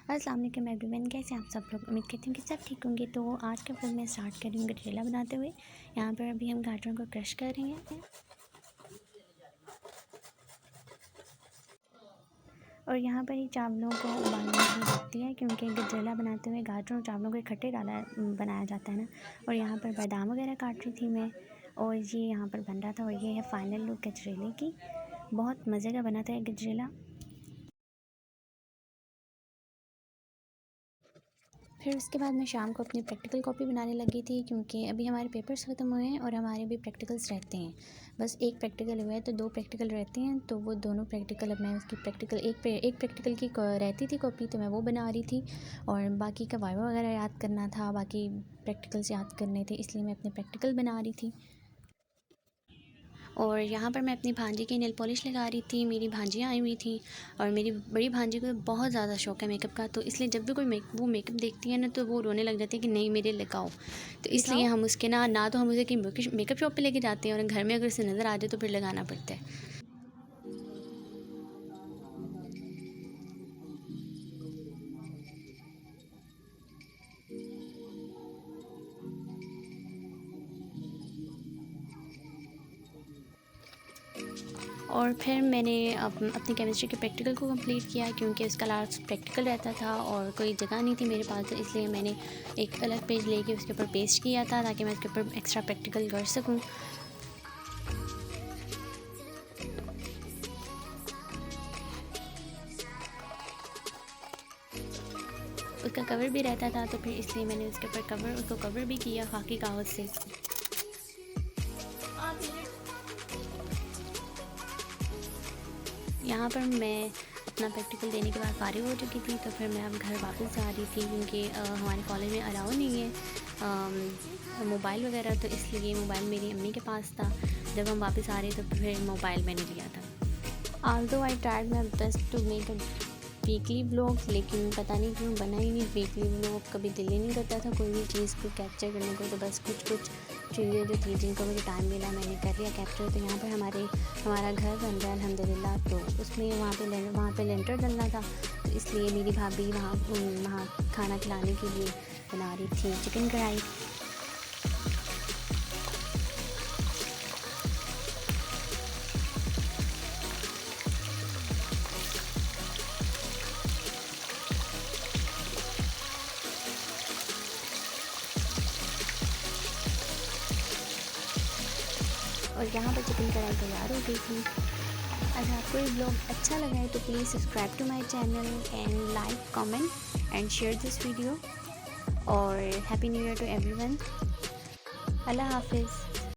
अस्सलाम वालेकुम एवरीवन, कैसे हैं आप सब लोग। उम्मीद करती हूँ कि सब ठीक होंगे। तो आज का व्लॉग मैं स्टार्ट कर रही हूँ गजरेला बनाते हुए। यहाँ पर अभी हम गाजरों को क्रश कर रहे हैं और यहाँ पर ही चावलों को उबालने की लगती है, क्योंकि गजरेला बनाते हुए गाजरों और चावलों को इकट्ठे बनाया जाता है ना। और यहाँ पर बादाम वगैरह काट रही थी मैं, और ये यहाँ पर बन रहा था। और ये है फाइनल लुक गजरेले की। बहुत मज़े का बना था ये गजरेला। फिर उसके बाद मैं शाम को अपनी प्रैक्टिकल कॉपी बनाने लगी थी, क्योंकि अभी हमारे पेपर्स ख़त्म हुए हैं और हमारे भी प्रैक्टिकल्स रहते हैं। बस एक प्रैक्टिकल हुआ है तो 2 प्रैक्टिकल रहते हैं, तो वो दोनों प्रैक्टिकल अब मैं उसकी प्रैक्टिकल एक प्रैक्टिकल की रहती थी कॉपी, तो मैं वो बना रही थी। और बाकी का वाइवा वगैरह याद करना था, बाकी प्रैक्टिकल्स याद करने थे, इसलिए मैं अपने प्रैक्टिकल बना रही थी। और यहाँ पर मैं अपनी भांजी की नेल पॉलिश लगा रही थी। मेरी भांजियाँ आई हुई थी और मेरी बड़ी भांजी को बहुत ज़्यादा शौक है मेकअप का, तो इसलिए जब भी कोई वो मेकअप देखती है ना, तो वो रोने लग जाती है कि नहीं मेरे लगाओ। तो इसलिए हम उसके ना तो हम उसे कहीं मेकअप शॉप पे लेके जाते हैं, और घर में अगर उसे नज़र आ जाए तो फिर लगाना पड़ता है। और फिर मैंने अपनी केमिस्ट्री के प्रैक्टिकल को कंप्लीट किया, क्योंकि उसका लास्ट प्रैक्टिकल रहता था और कोई जगह नहीं थी मेरे पास, तो इसलिए मैंने एक अलग पेज लेके उसके ऊपर पेस्ट किया था, ताकि मैं उसके ऊपर एक्स्ट्रा प्रैक्टिकल कर सकूं। उसका कवर भी रहता था, तो फिर इसलिए मैंने उसके ऊपर उसको कवर भी किया खाकी कागज़ से। यहाँ पर मैं अपना प्रैक्टिकल देने के बाद फारिग हो चुकी थी, तो फिर मैं अब घर वापस जा रही थी, क्योंकि हमारे कॉलेज में अलाउ नहीं है मोबाइल वगैरह, तो इसलिए मोबाइल मेरी अम्मी के पास था। जब हम वापस आ रहे तो फिर मोबाइल मैंने लिया था। Although I tried my best to make a weekly vlog, लेकिन पता नहीं क्यों बना ही नहीं वीकली व्लॉग। कभी दिल ही नहीं करता था कोई भी चीज़ को कैप्चर करने को, तो बस कुछ चीज़ें जो थी जिनको मुझे टाइम मिला मैंने कर लिया कैप्चर। तो यहाँ पर हमारा घर बन रहा है अल्हम्दुलिल्लाह, तो उसमें वहाँ पे लेंटर डलना था, तो इसलिए मेरी भाभी वहाँ खाना खिलाने के लिए बना रही थी चिकन कढ़ाई। और यहाँ पर चिकन कढ़ाई तैयार हो गई थी। अगर आपको ये ब्लॉग अच्छा लगा है तो please subscribe to my channel and like comment and share this video. और happy new year to everyone. अल्लाह हाफिज़।